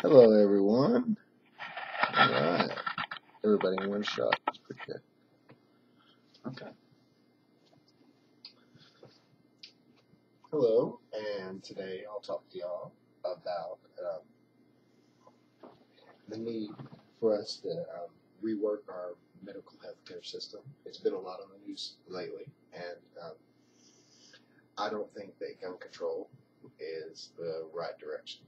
Hello, everyone. All right. Everybody in one shot. That's pretty good. Okay. Hello, and today I'll talk to y'all about the need for us to rework our medical healthcare system. It's been a lot on the news lately, and I don't think that gun control is the right direction.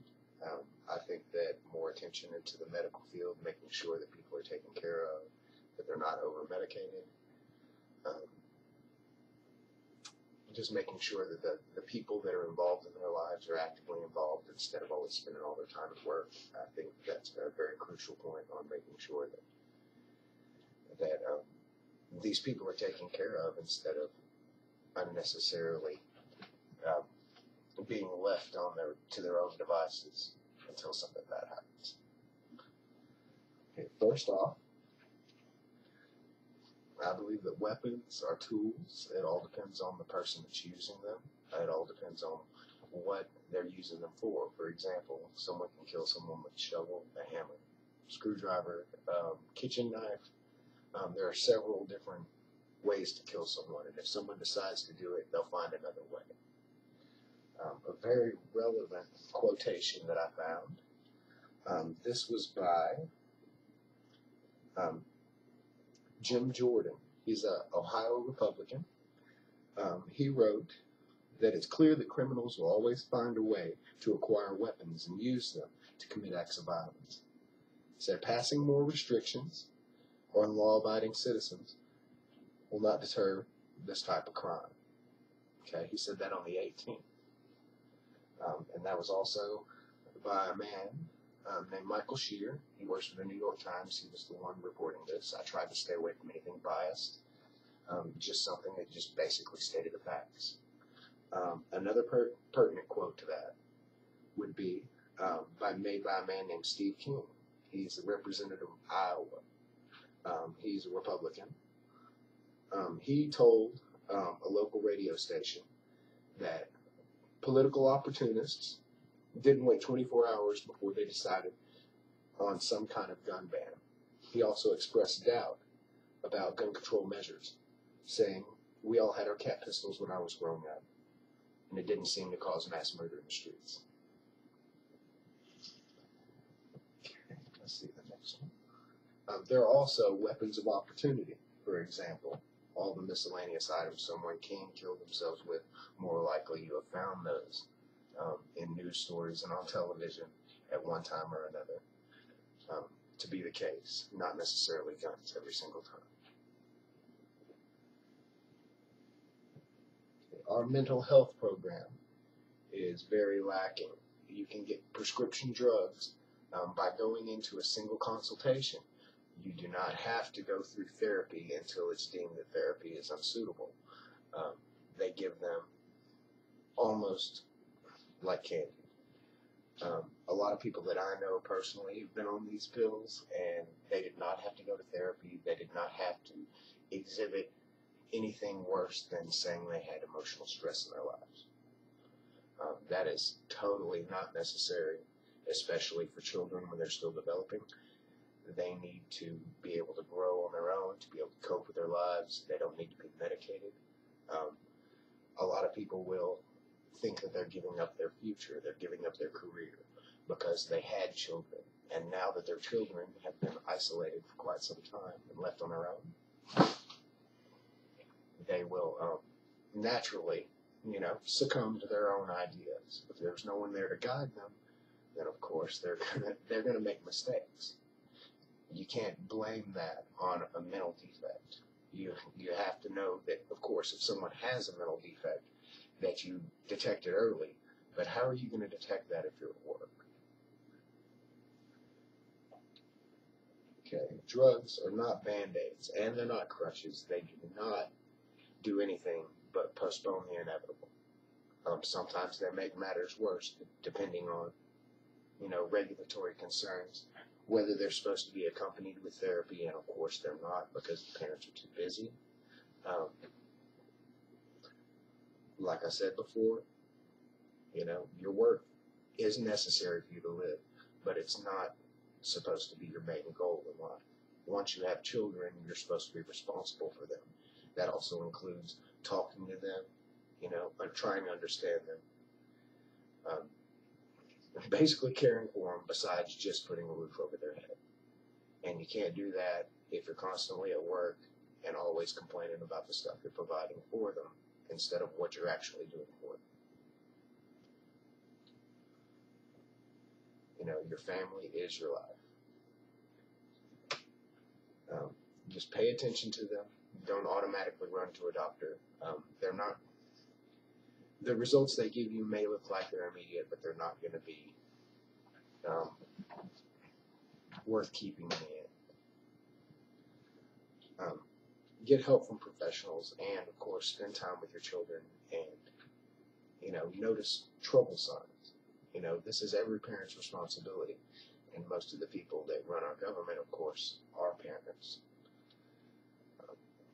I think that more attention into the medical field, making sure that people are taken care of, that they're not over-medicated, um, just making sure that the people that are involved in their lives are actively involved instead of always spending all their time at work. I think that's a very crucial point on making sure that these people are taken care of instead of unnecessarily um, being left to their own devices until something bad happens. Okay, first off, I believe that weapons are tools. It all depends on the person that's using them. It all depends on what they're using them for. For example, someone can kill someone with a shovel, a hammer, screwdriver, kitchen knife. There are several different ways to kill someone, and if someone decides to do it, they'll find another way. A very relevant quotation that I found, this was by Jim Jordan. He's an Ohio Republican. He wrote that it's clear that criminals will always find a way to acquire weapons and use them to commit acts of violence. He said passing more restrictions on law-abiding citizens will not deter this type of crime. Okay, he said that on the 18th. And that was also by a man named Michael Shear. He works for the New York Times. He was the one reporting this. I tried to stay away from anything biased. Just something that just basically stated the facts. Another pertinent quote to that would be made by a man named Steve King. He's a representative of Iowa. He's a Republican. He told a local radio station that political opportunists didn't wait 24 hours before they decided on some kind of gun ban. He also expressed doubt about gun control measures, saying, "We all had our cat pistols when I was growing up, and it didn't seem to cause mass murder in the streets." Okay, let's see the next one. There are also weapons of opportunity. For example, all the miscellaneous items someone can kill themselves with, more likely you have found those in news stories and on television at one time or another to be the case, not necessarily guns every single time. Our mental health program is very lacking. You can get prescription drugs by going into a single consultation. You do not have to go through therapy until it's deemed that therapy is unsuitable. They give them almost like candy. A lot of people that I know personally have been on these pills, and they did not have to go to therapy. They did not have to exhibit anything worse than saying they had emotional stress in their lives. That is totally not necessary, especially for children when they're still developing. They need to be able to grow on their own, to be able to cope with their lives. They don't need to be medicated. A lot of people will think that they're giving up their future, they're giving up their career because they had children, and now that their children have been isolated for quite some time and left on their own, they will naturally, succumb to their own ideas. If there's no one there to guide them, then of course they're gonna make mistakes. You can't blame that on a mental defect. You have to know that, of course, if someone has a mental defect, that you detect it early, but how are you going to detect that if you're at work? Okay, drugs are not Band-Aids, and they're not crutches. They do not do anything but postpone the inevitable. Sometimes they make matters worse, depending on, regulatory concerns, whether they're supposed to be accompanied with therapy, and of course they're not because the parents are too busy. Like I said before, your worth is necessary for you to live, but it's not supposed to be your main goal in life. Once you have children, you're supposed to be responsible for them. That also includes talking to them, or trying to understand them. Basically caring for them besides just putting a roof over their head. And you can't do that if you're constantly at work and always complaining about the stuff you're providing for them instead of what you're actually doing for them. Your family is your life. Just pay attention to them. Don't automatically run to a doctor. The results they give you may look like they're immediate, but they're not going to be worth keeping in the end. Get help from professionals, and of course, spend time with your children, and notice trouble signs. This is every parent's responsibility, and most of the people that run our government, of course, are parents.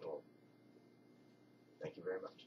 Well, thank you very much.